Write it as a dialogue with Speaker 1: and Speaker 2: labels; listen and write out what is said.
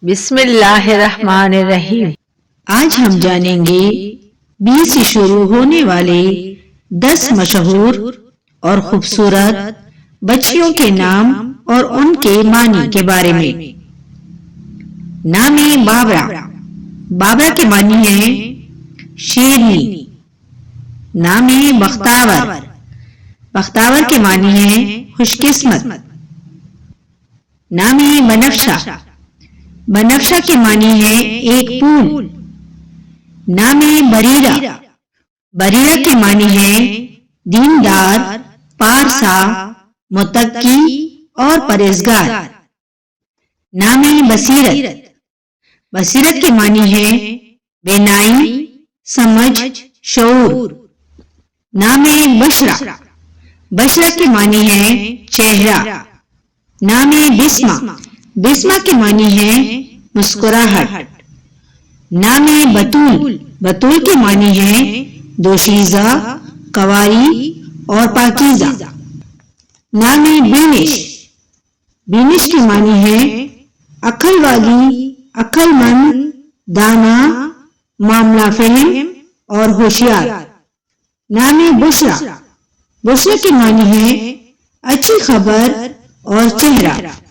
Speaker 1: بسم اللہ الرحمن الرحیم۔
Speaker 2: آج ہم جانیں گے 20 سے شروع ہونے والے 10 مشہور اور خوبصورت بچیوں کے نام اور ان کے معنی کے بارے میں۔ نام بابرا۔ بابرا کے معنی ہیں شیرنی۔ نام بختاور۔ بختاور کے معنی ہیں خوش قسمت۔ نام بنفشہ۔ بنفشہ کے معنی ہے ایک پھول۔ نام بریرہ۔ بریرہ کے معنی ہے دیندار، پارسا، متقی اور پرہیزگار۔ نام بصیرت۔ بصیرت کے معنی ہے بینائی، سمجھ، شعور۔ نام بشرہ۔ بشرہ کے معنی ہے چہرہ۔ نام بسمہ۔ بسمہ کے معنی ہے مسکراہٹ۔ نام بطول۔ بطول کے معنی ہے دوشیزہ، کنواری اور پاکیزہ۔ نام بینش۔ بینش کے معنی ہے عقل والی، عقل مند، دانا، معاملہ فہم اور ہوشیار۔ نام بشرہ۔ بشرہ کے معنی ہے اچھی خبر اور چہرہ۔